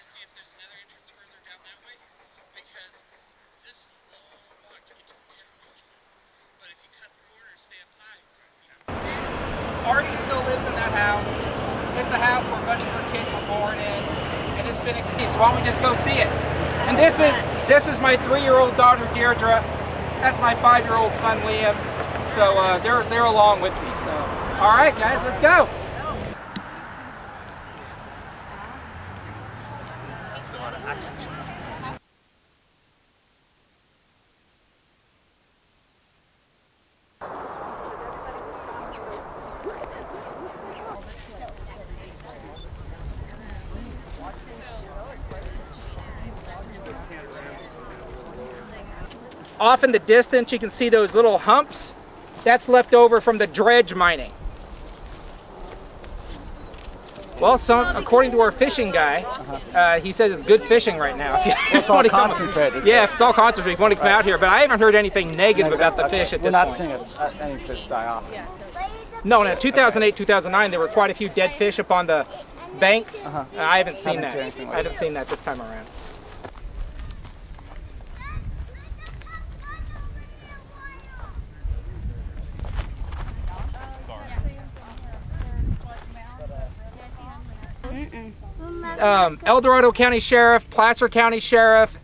see if there's another entrance further down that way, because this long walk to get to the town. But if you cut the corner and stay up high, Artie still lives in that house. It's a house where a bunch of her kids were born in, and it's been exposed. So why don't we just go see it? And this is my 3-year-old daughter Deirdre. That's my 5-year-old son Liam. So they're along with me. So all right, guys, let's go. Off in the distance, you can see those little humps. That's left over from the dredge mining. Well, according to our fishing guy, he says it's good fishing right now. It's all concentrated. Yeah, it's all concentrated. If you want to come out here, but I haven't heard anything negative about the fish at this point. We're not seeing any fish die off. No, no. 2008, 2009, there were quite a few dead fish up on the banks. I haven't seen that. I haven't seen that this time around. El Dorado County Sheriff, Placer County Sheriff,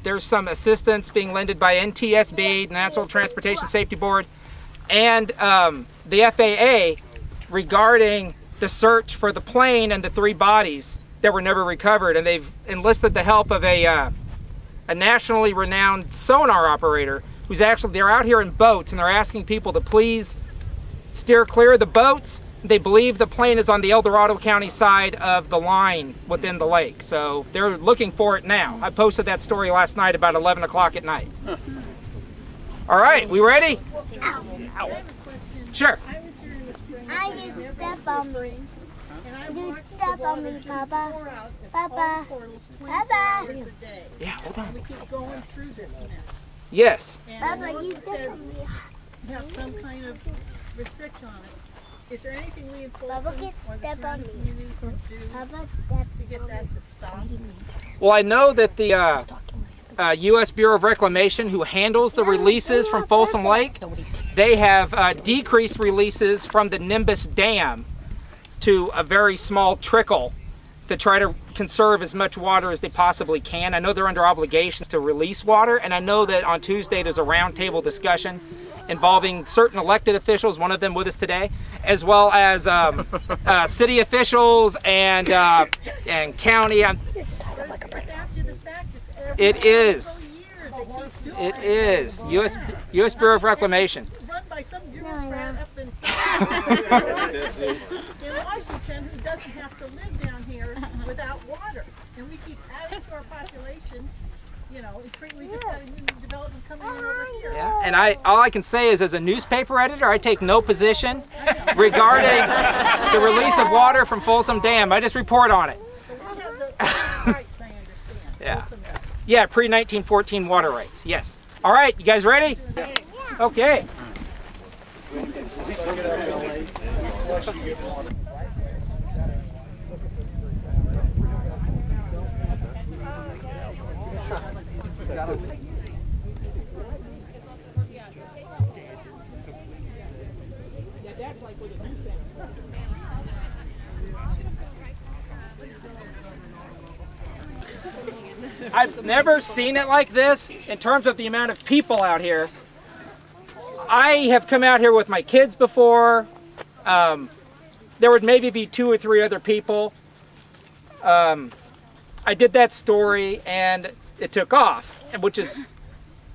there's some assistance being lended by NTSB, National Transportation Safety Board, and the FAA regarding the search for the plane and the 3 bodies that were never recovered. And they've enlisted the help of a nationally renowned sonar operator who's they're out here in boats, and they're asking people to please steer clear of the boats. They believe the plane is on the El Dorado County side of the line within the lake, so they're looking for it now. I posted that story last night about 11 o'clock at night. All right, we ready? Ow. Sure. You step on me. You step on me, Papa. Papa. Papa. Yeah, hold on. We keep going through this now. Yes. Papa, you step on me. Have some kind of restriction on it. Is there anything we in Folsom Papa, or the step on surrounding me. communities can do Papa, step to get that to stop? Well, I know that the U.S. Bureau of Reclamation, who handles the releases from Folsom Lake, they have decreased releases from the Nimbus Dam to a very small trickle to try to conserve as much water as they possibly can. I know they're under obligations to release water, and I know that on Tuesday there's a roundtable discussion involving certain elected officials, one of them with us today, as well as city officials and county. It is. It is. U.S. Bureau of Reclamation. Run by some bureaucrat up in Washington who doesn't have to live down here without water. And we keep adding to our population. You know, we just got a new development coming in over here. Yeah, and all I can say is, as a newspaper editor, I take no position regarding the release of water from Folsom Dam. I just report on it. So we have the rights, I understand. Yeah. Yeah, pre-1914 water rights, yes. All right, you guys ready? Yeah. Okay. I've never seen it like this in terms of the amount of people out here. I have come out here with my kids before. There would maybe be 2 or 3 other people. I did that story and it took off, which is,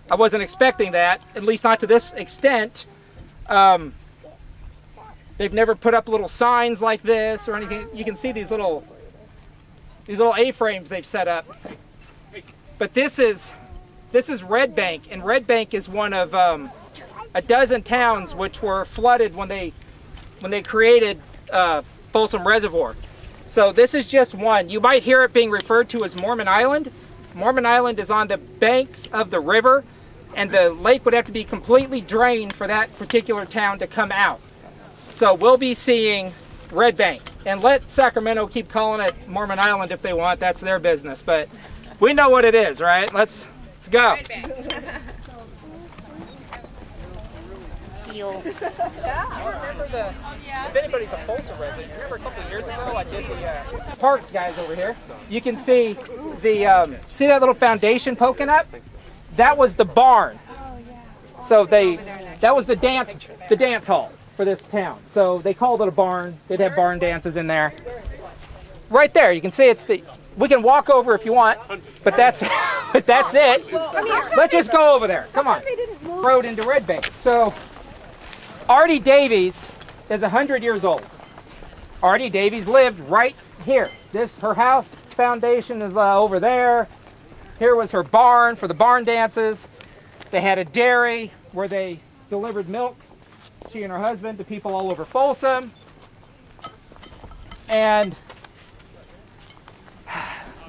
I wasn't expecting that, at least not to this extent. They've never put up little signs like this or anything. You can see these little A-frames they've set up. But this is Red Bank, and Red Bank is one of a dozen towns which were flooded when they created Folsom Reservoir. So this is just one. You might hear it being referred to as Mormon Island. Mormon Island is on the banks of the river, and the lake would have to be completely drained for that particular town to come out. So we'll be seeing Red Bank. And let Sacramento keep calling it Mormon Island if they want. That's their business. But we know what it is, right? Let's go. If anybody's a Folsom resident, remember a couple of years ago I did the parks guys over here. You can see the see that little foundation poking up? That was the barn. So that was the dance hall for this town. So they called it a barn. They'd have barn dances in there. Right there, you can see it's the. We can walk over if you want, but that's it. Let's just go over there. Come on. Road into Red Bank. So Artie Davies is 100 years old. Artie Davies lived right here. Her house foundation is over there. Here was her barn for the barn dances. They had a dairy where they delivered milk, she and her husband, to people all over Folsom. And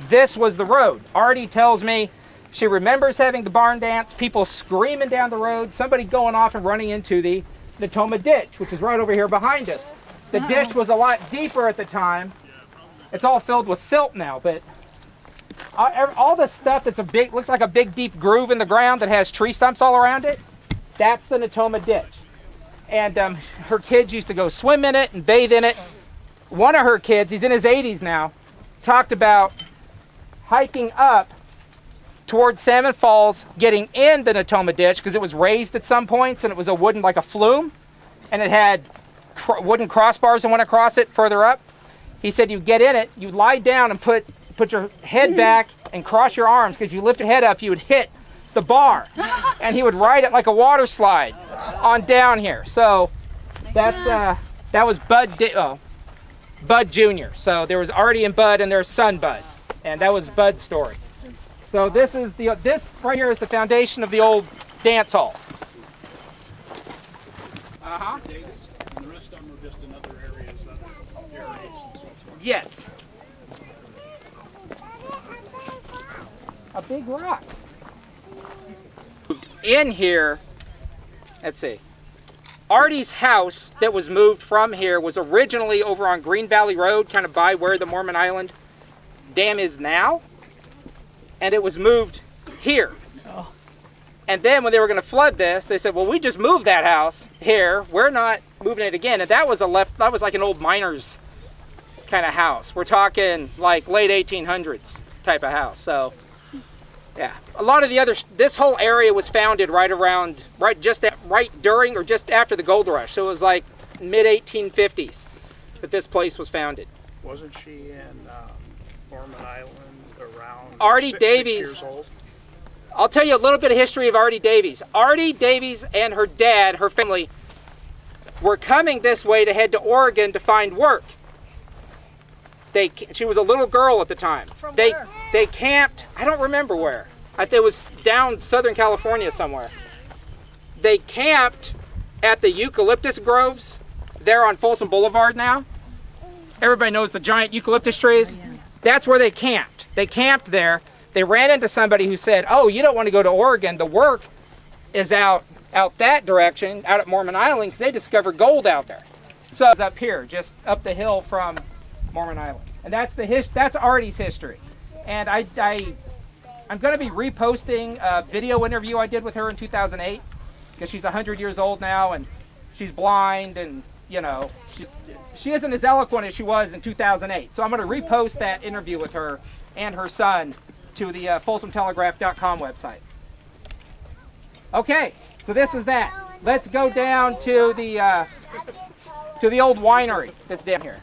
this was the road. Artie tells me she remembers having the barn dance, people screaming down the road, somebody going off and running into the Natoma ditch, which is right over here behind us. The ditch was a lot deeper at the time. It's all filled with silt now, but all the stuff that's looks like a big deep groove in the ground that has tree stumps all around it, that's the Natoma ditch. And her kids used to go swim in it and bathe in it. One of her kids, he's in his 80s now, talked about hiking up towards Salmon Falls, getting in the Natoma ditch because it was raised at some points and it was a wooden, like a flume, and it had wooden crossbars that went across it further up. He said you get in it, you lie down and put your head back and cross your arms, because you lift your head up, you would hit the bar, and he would ride it like a water slide on down here. So that's that was Bud Jr. So there was Artie and Bud and their son Bud, and that was Bud's story. So this right here is the foundation of the old dance hall. And the rest of them are just in other areas, other areas and so forth. Yes. A big rock. In here, let's see. Artie's house that was moved from here was originally over on Green Valley Road, kind of by where the Mormon Island Dam is now. And it was moved here. And then when they were going to flood this, they said, well, we just moved that house here. We're not moving it again. And that was like an old miner's kind of house. We're talking like late 1800s type of house. So yeah, a lot of the other, this whole area was founded right during or just after the gold rush. So it was like mid 1850s that this place was founded. Wasn't she in Mormon Island around Artie Davies? 6 years old? I'll tell you a little bit of history of Artie Davies. Artie Davies and her dad, her family, were coming this way to head to Oregon to find work. She was a little girl at the time. They camped, I don't remember where. It was down Southern California somewhere. They camped at the eucalyptus groves there on Folsom Boulevard now. Everybody knows the giant eucalyptus trees. That's where they camped. They camped there. They ran into somebody who said, oh, you don't want to go to Oregon. The work is out that direction, out at Mormon Island, because they discovered gold out there. So it's up here, just up the hill from Mormon Island. And that's Artie's history. And I'm going to be reposting a video interview I did with her in 2008, because she's 100 years old now, and she's blind, and, you know, she isn't as eloquent as she was in 2008. So I'm going to repost that interview with her and her son to the FolsomTelegraph.com website. Okay, so this is that. Let's go down to the old winery that's down here.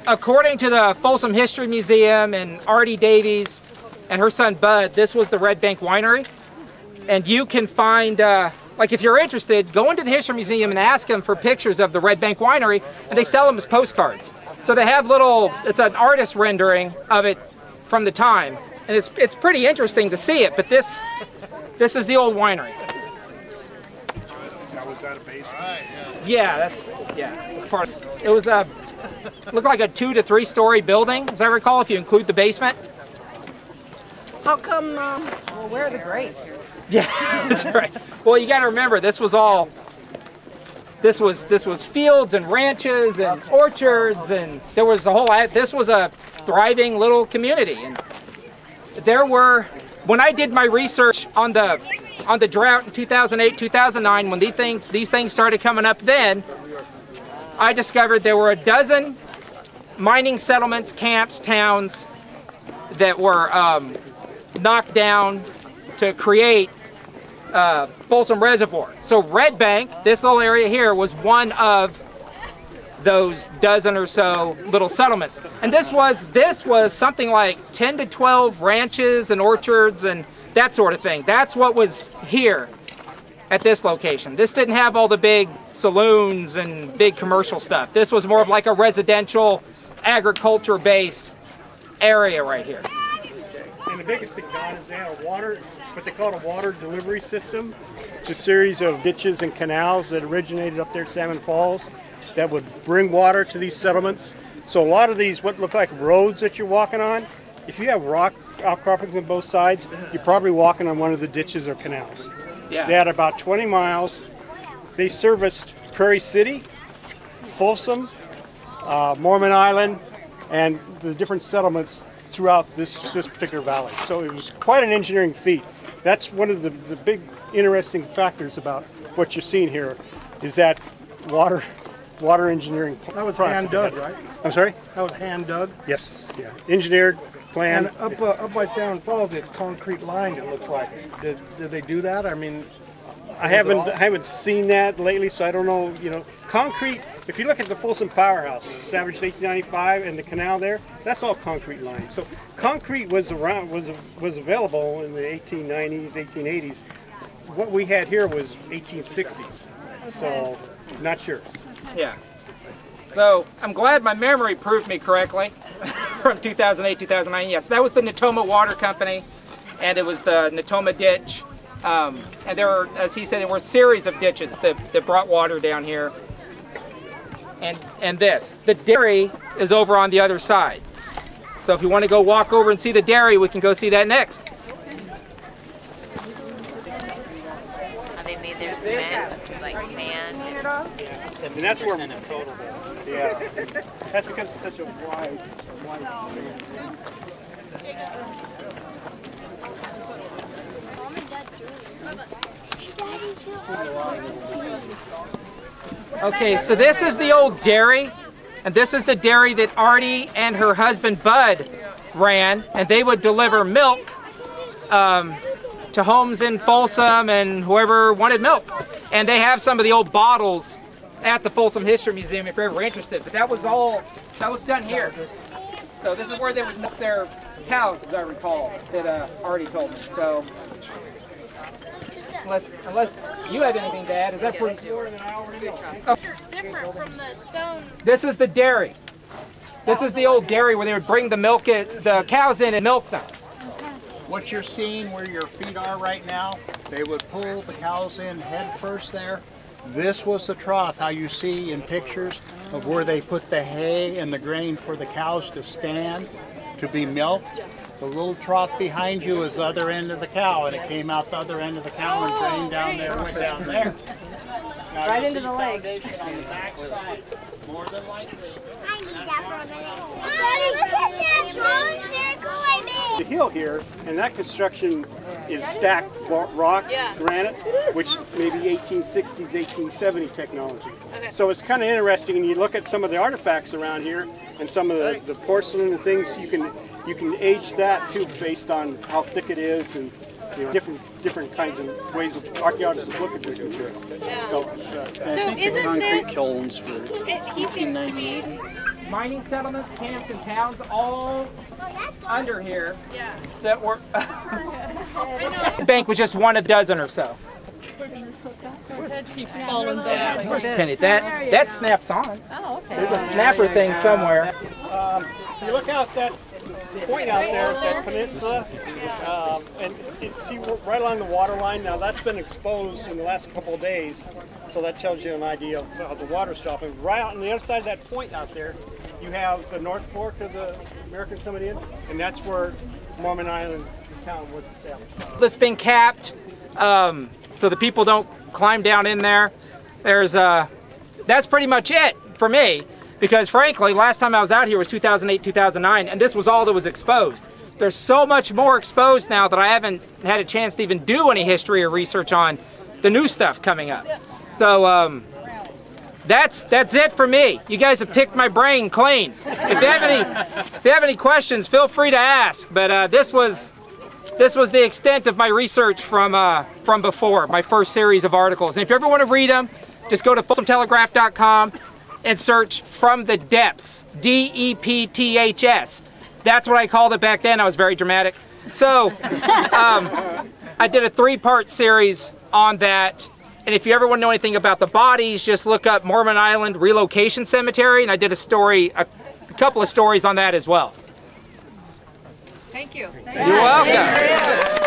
According to the Folsom History Museum and Artie Davies and her son Bud, this was the Red Bank Winery. And you can find, like if you're interested, go into the History Museum and ask them for pictures of the Red Bank Winery, and they sell them as postcards. So they have it's an artist rendering of it from the time. And it's pretty interesting to see it, but this is the old winery. Now, was that a basement? Yeah, that's part of it. It was looked like a 2 to 3 story building, as I recall, if you include the basement. How come, Well, where are the grapes? Yeah, that's right. Well, you got to remember, this was fields and ranches and orchards, and there was a whole. This was a thriving little community, and there were. When I did my research on the drought in 2008, 2009, when these things started coming up, then I discovered there were a dozen mining settlements, camps, towns that were knocked down to create Folsom Reservoir. So Red Bank, this little area here, was one of those dozen or so little settlements. And this was something like 10 to 12 ranches and orchards and that sort of thing. That's what was here at this location. This didn't have all the big saloons and big commercial stuff. This was more of like a residential, agriculture-based area right here. And the biggest thing, Don, is they had a water, what they call a water delivery system. It's a series of ditches and canals that originated up there at Salmon Falls that would bring water to these settlements. So a lot of these, what look like roads that you're walking on, if you have rock outcroppings on both sides, you're probably walking on one of the ditches or canals. Yeah. They had about 20 miles. They serviced Prairie City, Folsom, Mormon Island, and the different settlements throughout this particular valley. So it was quite an engineering feat. That's one of the big interesting factors about what you're seeing here, is that water engineering. That was hand dug, right? I'm sorry? That was hand dug? Yes, yeah. Engineered, planned. And up by Salmon Falls, it's concrete lined, it looks like. Did they do that? I mean, I haven't seen that lately, so I don't know, you know. Concrete, if you look at the Folsom Powerhouse, established in 1895, and the canal there, that's all concrete lined. So concrete was available in the 1890s, 1880s. What we had here was 1860s, so not sure. Yeah. So I'm glad my memory proved me correctly from 2008, 2009. Yes, that was the Natoma Water Company, and it was the Natoma Ditch. And there were, as he said, there were a series of ditches that brought water down here. And the dairy is over on the other side. So if you want to go walk over and see the dairy, we can go see that next. They made their cement, like sand. And that's where total. Yeah, that's because it's such a wide Okay, so this is the old dairy, and this is the dairy that Artie and her husband Bud ran, and they would deliver milk to homes in Folsom and whoever wanted milk. And they have some of the old bottles at the Folsom History Museum if you're ever interested, but that was done here. So this is where they would milk their cows, as I recall, that Artie told me. So unless you have anything to add, is that pretty? Different from the stone. This is the dairy. This is the old dairy where they would bring the cows in and milk them. What you're seeing where your feet are right now, they would pull the cows in head first there. This was the trough, how you see in pictures of where they put the hay and the grain for the cows to stand to be milked. The little trough behind you is the other end of the cow, and it came out the other end of the cow and drained down there and went down there. Now, right into the lake. On the back side, more than likely. I need that for a minute. Daddy, look at that drawing circle I made. The hill here, and that construction is stacked rock, granite, which may be 1860s, 1870 technology. Okay. So it's kind of interesting, and you look at some of the artifacts around here, and some of the porcelain and things, you can age that too based on how thick it is, and you know, different kinds of ways of archaeologists look at this material. Yeah. So isn't this? Kilns for He seems to be. Mining settlements, camps, and towns all under here that were. The bank was just one a dozen or so. It keeps falling down. Where's Penny? That snaps on. Oh, okay. There's a snapper thing somewhere. you look out that point out there, that peninsula, and see right along the water line. Now that's been exposed in the last couple of days, so that tells you an idea of how the water's stopping. Right out on the other side of that point out there, you have the North Fork of the Americans coming in, and that's where Mormon Island town was established? That's been capped, so the people don't climb down in there. There's that's pretty much it for me, because frankly, last time I was out here was 2008, 2009, and this was all that was exposed. There's so much more exposed now that I haven't had a chance to even do any history or research on the new stuff coming up. So that's it for me. You guys have picked my brain clean. If you have any questions, feel free to ask. But this was the extent of my research from before, my first series of articles. And if you ever want to read them, just go to folsomtelegraph.com and search From the Depths, D-E-P-T-H-S. That's what I called it back then. I was very dramatic. So I did a 3-part series on that. And if you ever want to know anything about the bodies, just look up Mormon Island Relocation Cemetery. And I did a couple of stories on that as well. Thank you. You're welcome.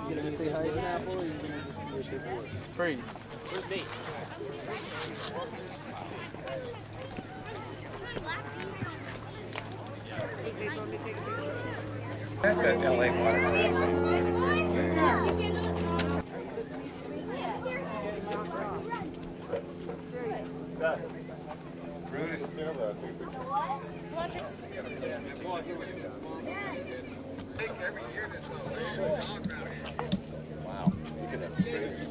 You gonna say hi to Apple, or you gonna just be a big Free. Where's me? That's at LA water. Rude is still there, every year there's dogs out here. Wow, look at that crazy.